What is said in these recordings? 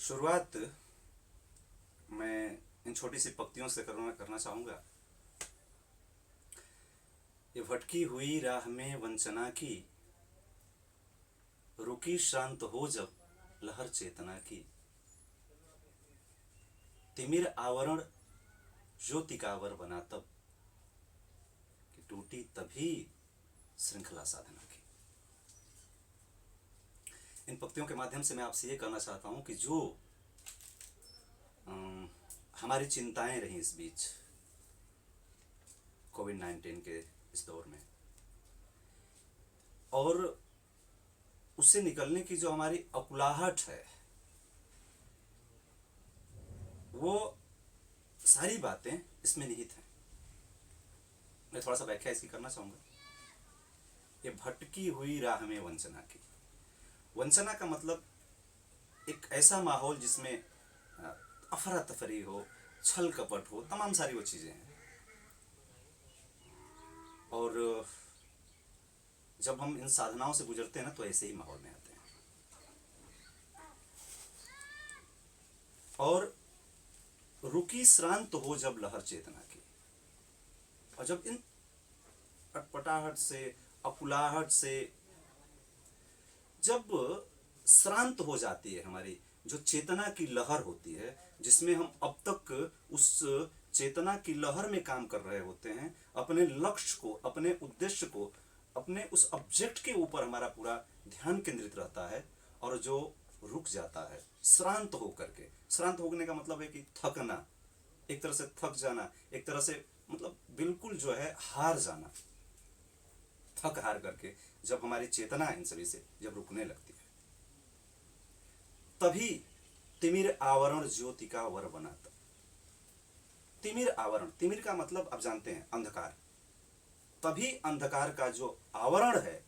शुरुआत मैं इन छोटी सी पंक्तियों से करना चाहूँगा। ये भटकी हुई राह में वंचना की, रुकी शांत हो जब लहर चेतना की। तिमिर आवरण ज्योतिकावर बना तब, कि टूटी तभी श्रृंखला साधना की। इन पंक्तियों के माध्यम से मैं आपसे ये कहना चाहता हूँ कि जो हमारी चिंताएं रहीं इस बीच कोविड-19 के इस दौर में, और उससे निकलने की जो हमारी अकुलाहट है, वो सारी बातें इसमें निहित हैं। मैं थोड़ा सा व्याख्या इसकी करना चाहूँगा। ये भटकी हुई राह में वंचना की। वंचना का मतलब एक ऐसा माहौल जिसमें अफरा तफरी हो, छल कपट हो, तमाम सारी वो चीज़ें हैं। और जब हम इन साधनाओं से गुजरते हैं ना, तो ऐसे ही माहौल में आते हैं। और रुकी श्रांत हो जब लहर चेतना की, और जब इन अटपटाहट से, अकुलाहट से जब श्रांत हो जाती है हमारी जो चेतना की लहर होती है, जिसमें हम अब तक उस चेतना की लहर में काम कर रहे होते हैं, अपने लक्ष्य को, अपने उद्देश्य को, अपने उस ऑब्जेक्ट के ऊपर हमारा पूरा ध्यान केंद्रित रहता है, और जो रुक जाता है श्रांत होकर के। श्रांत होने का मतलब है कि थकना, एक तरह से थक जाना, एक तरह से मतलब बिल्कुल जो है हार जाना। थक हार करके जब हमारी चेतना इन सभी से जब रुकने लगती है, तभी तिमिर आवरण ज्योति का वर बनाता। तिमिर आवरण, तिमिर का मतलब आप जानते हैं अंधकार। तभी अंधकार का जो आवरण है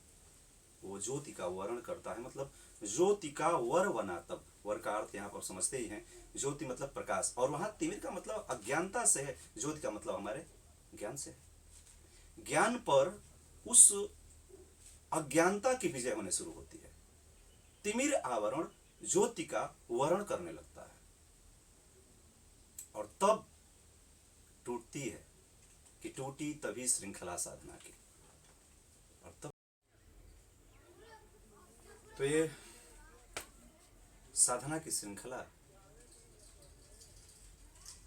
वो ज्योति का वर्ण करता है। मतलब ज्योति का वर बना तब, वर का अर्थ यहाँ पर समझते ही हैं, ज्योति मतलब प्रकाश, और वहां तिमिर का मतलब अज्ञानता से है, ज्योति का मतलब हमारे ज्ञान से है। ज्ञान पर उस अज्ञानता की विजय होने शुरू होती है। तिमिर आवरण ज्योति का वर्ण करने लगता है, और तब टूटती है, कि टूटी तभी श्रृंखला साधना की। और तब तो ये साधना की श्रृंखला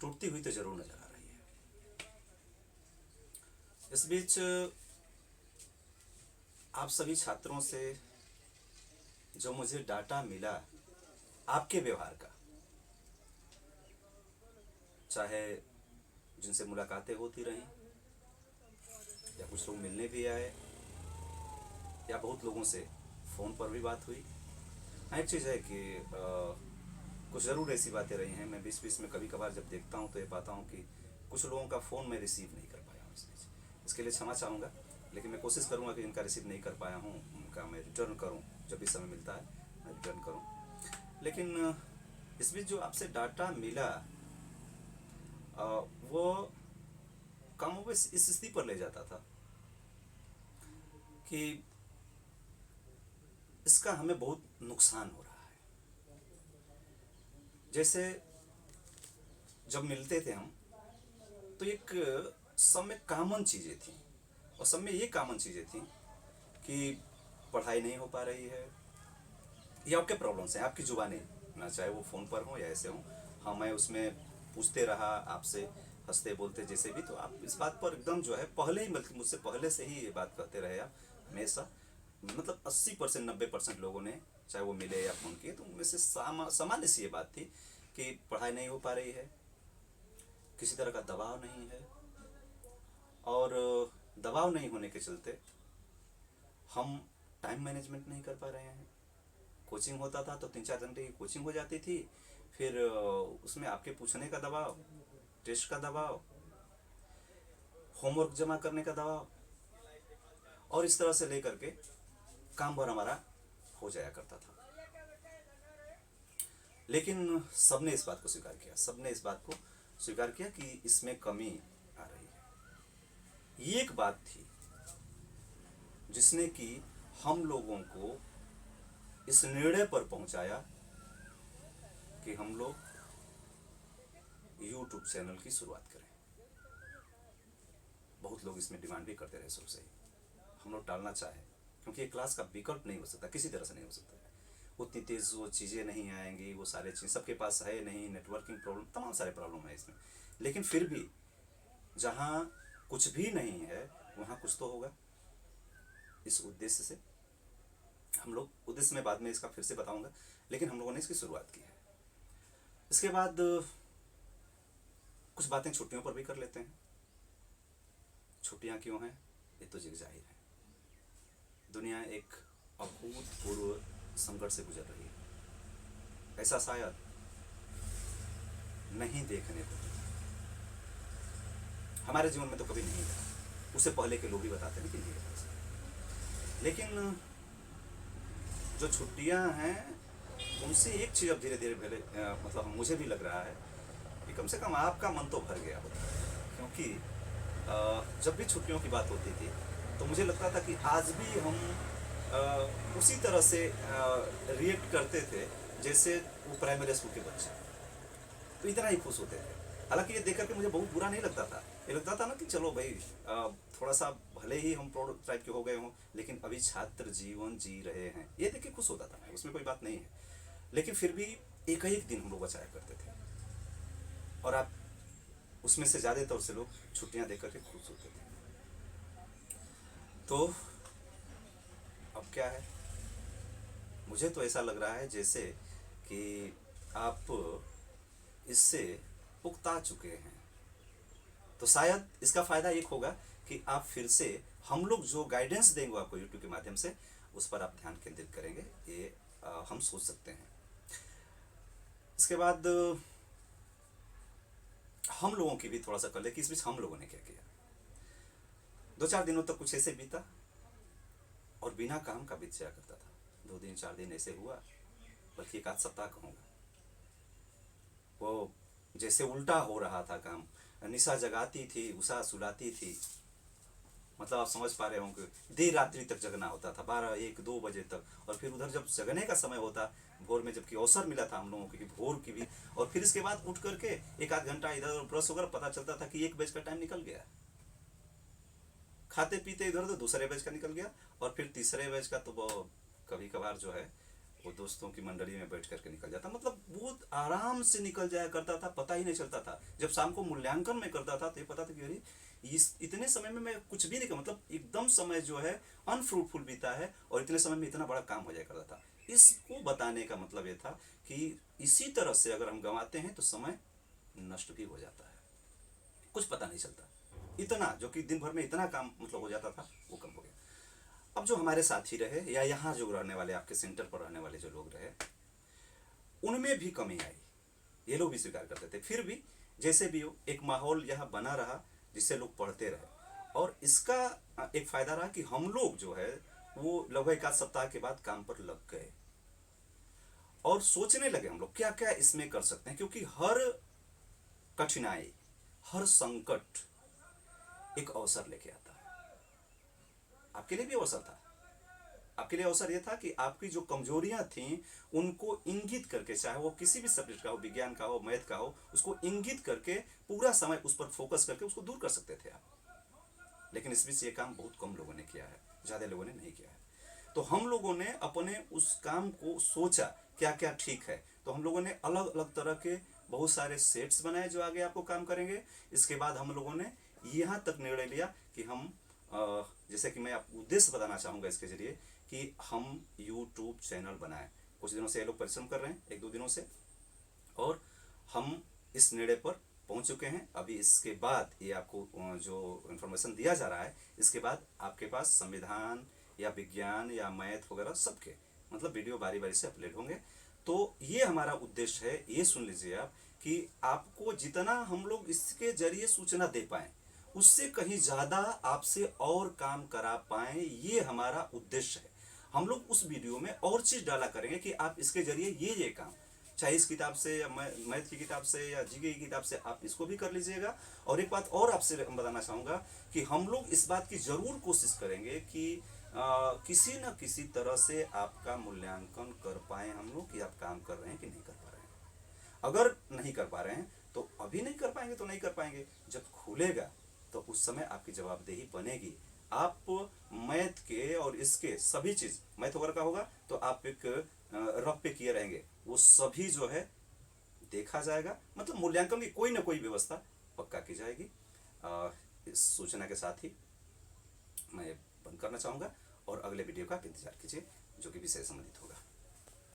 टूटती हुई तो जरूर नजर आ रही है। इस बीच आप सभी छात्रों से जो मुझे डाटा मिला आपके व्यवहार का, चाहे जिनसे मुलाकातें होती रहीं, या कुछ लोग मिलने भी आए, या बहुत लोगों से फ़ोन पर भी बात हुई। हाँ, एक चीज़ है कि कुछ ज़रूर ऐसी बातें रही हैं, मैं बीच बीच में कभी कभार जब देखता हूँ तो ये पाता हूँ कि कुछ लोगों का फ़ोन मैं रिसीव नहीं कर पाया हूँ इस बीच। इसके लिए क्षमा चाहूँगा, लेकिन मैं कोशिश करूँगा कि जिनका रिसीव नहीं कर पाया हूँ उनका मैं रिटर्न करूँ, जब भी समय मिलता है मैं रिटर्न करूँ। लेकिन इस बीच जो आपसे डाटा मिला, वो कमोबेश इस स्थिति पर ले जाता था कि इसका हमें बहुत नुकसान हो रहा है। जैसे जब मिलते थे हम, तो एक सब में कॉमन चीज़ें थी, और सब में ये कॉमन चीज़ें थी कि पढ़ाई नहीं हो पा रही है, या आपके प्रॉब्लम्स हैं, आपकी जुबानी ना, चाहे वो फ़ोन पर हो या ऐसे हो। हाँ, मैं उसमें पूछते रहा आपसे, हंसते बोलते जैसे भी, तो आप इस बात पर एकदम जो है पहले ही, बल्कि मुझसे पहले से ही ये बात कहते रहे आप हमेशा। मतलब 80% 90% लोगों ने, चाहे वो मिले या फ़ोन किए, तो उनमें से सामान्य सी ये बात थी कि पढ़ाई नहीं हो पा रही है, किसी तरह का दबाव नहीं है, और दबाव नहीं होने के चलते हम टाइम मैनेजमेंट नहीं कर पा रहे हैं। कोचिंग होता था तो 3-4 घंटे की कोचिंग हो जाती थी, फिर उसमें आपके पूछने का दबाव, टेस्ट का दबाव, होमवर्क जमा करने का दबाव, और इस तरह से लेकर के काम भर हमारा हो जाया करता था। लेकिन सबने इस बात को स्वीकार किया, सबने इस बात को स्वीकार किया कि इसमें कमी आ रही है। ये एक बात थी जिसने कि हम लोगों को इस निर्णय पर पहुंचाया कि हम लोग यूट्यूब चैनल की शुरुआत करें। बहुत लोग इसमें डिमांड भी करते रहे शुरू से ही, हम लोग टालना चाहें क्योंकि ये क्लास का विकल्प नहीं हो सकता, किसी तरह से नहीं हो सकता। उतनी तेज़ वो चीज़ें नहीं आएंगी, वो सारे चीज़ सबके पास है नहीं, नेटवर्किंग प्रॉब्लम, तमाम सारे प्रॉब्लम है इसमें। लेकिन फिर भी जहाँ कुछ भी नहीं है वहाँ कुछ तो होगा। इस उद्देश्य से हम लोग, उद्देश्य में बाद में इसका फिर से बताऊंगा, लेकिन हम लोगों ने इसकी शुरुआत की है। इसके बाद कुछ बातें छुट्टियों पर भी कर लेते हैं। छुट्टियां क्यों हैं ये तो जग जाहिर है। दुनिया एक अभूतपूर्व संकट से गुजर रही है, ऐसा शायद नहीं देखने को मिला। हमारे जीवन में तो कभी नहीं रहा, उससे पहले के लोग भी बताते हैं कि नहीं रहा। लेकिन जो छुट्टियां हैं उनसे एक चीज़ अब धीरे धीरे मतलब मुझे भी लग रहा है कि कम से कम आपका मन तो भर गया होता है। क्योंकि जब भी छुट्टियों की बात होती थी तो मुझे लगता था कि आज भी हम उसी तरह से रिएक्ट करते थे जैसे वो प्राइमरी स्कूल के बच्चे, तो इतना ही खुश होते थे। हालांकि ये देख करके मुझे बहुत बुरा नहीं लगता था, ये लगता था ना कि चलो भाई थोड़ा सा भले ही हम प्राउड टाइप के हो गए हों, लेकिन अभी छात्र जीवन जी रहे हैं, ये देख के खुश होता था मैं, उसमें कोई बात नहीं है। लेकिन फिर भी एक एक दिन हम लोग बचाया करते थे, और आप उसमें से ज़्यादातर से लोग छुट्टियां देख करके खुश होते थे। तो अब क्या है, मुझे तो ऐसा लग रहा है जैसे कि आप इससे उकता चुके हैं। तो शायद इसका फ़ायदा एक होगा कि आप फिर से, हम लोग जो गाइडेंस देंगे आपको यूट्यूब के माध्यम से, उस पर आप ध्यान केंद्रित करेंगे, ये हम सोच सकते हैं। इसके बाद हम लोगों की भी थोड़ा सा कर ले कि इस बीच हम लोगों ने क्या किया। 2-4 दिनों तक कुछ ऐसे बीता और बिना काम का बीत जाया करता था। 2 दिन 4 दिन ऐसे हुआ, बल्कि एक आध सप्ताह कहूँगा, वो जैसे उल्टा हो रहा था काम। निशा जगाती थी, उषा सुलाती थी, मतलब आप समझ पा रहे होंगे, देर रात्रि तक जगना होता था, 12-1-2 बजे तक। और फिर उधर जब जगने का समय होता भोर में, जबकि अवसर मिला था हम लोगों को कि भोर की भी, और फिर इसके बाद उठ करके 1 आध घंटा इधर उधर ब्रश वगैरह, पता चलता था कि 1 बजे का टाइम निकल गया। खाते पीते इधर उधर 2 बजे का निकल गया, और फिर 3 बजे का तो वो कभी कभार जो है वो दोस्तों की मंडली में बैठ करके निकल जाता, मतलब बहुत आराम से निकल जाया करता था, पता ही नहीं चलता था। जब शाम को मूल्यांकन में करता था तो ये पता था कि अरे इस इतने समय में मैं कुछ भी नहीं कर, मतलब एकदम समय जो है अनफ्रूटफुल बीता है, और इतने समय में इतना बड़ा काम हो जाया करता था। इसको बताने का मतलब ये था कि इसी तरह से अगर हम गंवाते हैं तो समय नष्ट भी हो जाता है, कुछ पता नहीं चलता। इतना जो कि दिन भर में इतना काम मतलब हो जाता था, वो कम हो गया। अब जो हमारे साथी रहे या यहाँ जो रहने वाले, आपके सेंटर पर रहने वाले जो लोग रहे, उनमें भी कमी आई, ये लोग भी स्वीकार करते थे। फिर भी जैसे भी हो, एक माहौल यहाँ बना रहा जिससे लोग पढ़ते रहे, और इसका एक फायदा रहा कि हम लोग जो है वो लगभग 1 आध सप्ताह के बाद काम पर लग गए और सोचने लगे हम लोग क्या क्या इसमें कर सकते हैं। क्योंकि हर कठिनाई, हर संकट एक अवसर लेके आता है। आपके लिए भी अवसर था, आपके लिए अवसर यह था कि आपकी जो कमजोरियां थीं उनको इंगित करके, चाहे वो किसी भी सब्जेक्ट का हो, विज्ञान का हो, मैथ का हो, उसको इंगित करके पूरा समय उस पर फोकस करके उसको दूर कर सकते थे आप। लेकिन इस बीच ये काम बहुत कम लोगों ने किया है, ज़्यादा लोगों ने नहीं किया है। तो हम लोगों ने अपने उस काम को सोचा क्या क्या ठीक है, तो हम लोगों ने अलग अलग तरह के बहुत सारे सेट्स बनाए जो आगे आपको काम करेंगे। इसके बाद हम लोगों ने यहाँ तक निर्णय लिया कि हम जैसे कि मैं आपको उद्देश्य बताना चाहूँगा इसके जरिए कि हम यूट्यूब चैनल बनाएं। कुछ दिनों से ये लोग परिश्रम कर रहे हैं, 1-2 दिनों से, और हम इस निर्णय पर पहुंच चुके हैं। अभी इसके बाद ये आपको जो इन्फॉर्मेशन दिया जा रहा है, इसके बाद आपके पास संविधान या विज्ञान या मैथ वगैरह सबके मतलब वीडियो बारी बारी से अपलोड होंगे। तो ये हमारा उद्देश्य है, ये सुन लीजिए आप, कि आपको जितना हम लोग इसके जरिए सूचना दे पाएँ उससे कहीं ज़्यादा आपसे और काम करा पाएँ, ये हमारा उद्देश्य है। हम लोग उस वीडियो में और चीज़ डाला करेंगे कि आप इसके जरिए ये काम, चाहे इस किताब से या मैथ की किताब से या जीके की किताब से, आप इसको भी कर लीजिएगा। और एक बात और आपसे बताना चाहूँगा कि हम लोग इस बात की ज़रूर कोशिश करेंगे कि किसी न किसी तरह से आपका मूल्यांकन कर पाएँ हम लोग कि आप काम कर रहे हैं कि नहीं कर पा रहे हैं। अगर नहीं कर पा रहे हैं तो अभी नहीं कर पाएंगे तो नहीं कर पाएंगे, जब खुलेगा तो उस समय आपकी जवाबदेही बनेगी। आप मैथ के और इसके सभी चीज़, मैथ वगैरह का होगा तो आप एक रफ पे किए रहेंगे, वो सभी जो है देखा जाएगा, मतलब मूल्यांकन की कोई ना कोई व्यवस्था पक्का की जाएगी। इस सूचना के साथ ही मैं बंद करना चाहूँगा और अगले वीडियो का इंतजार कीजिए जो कि विषय संबंधित होगा।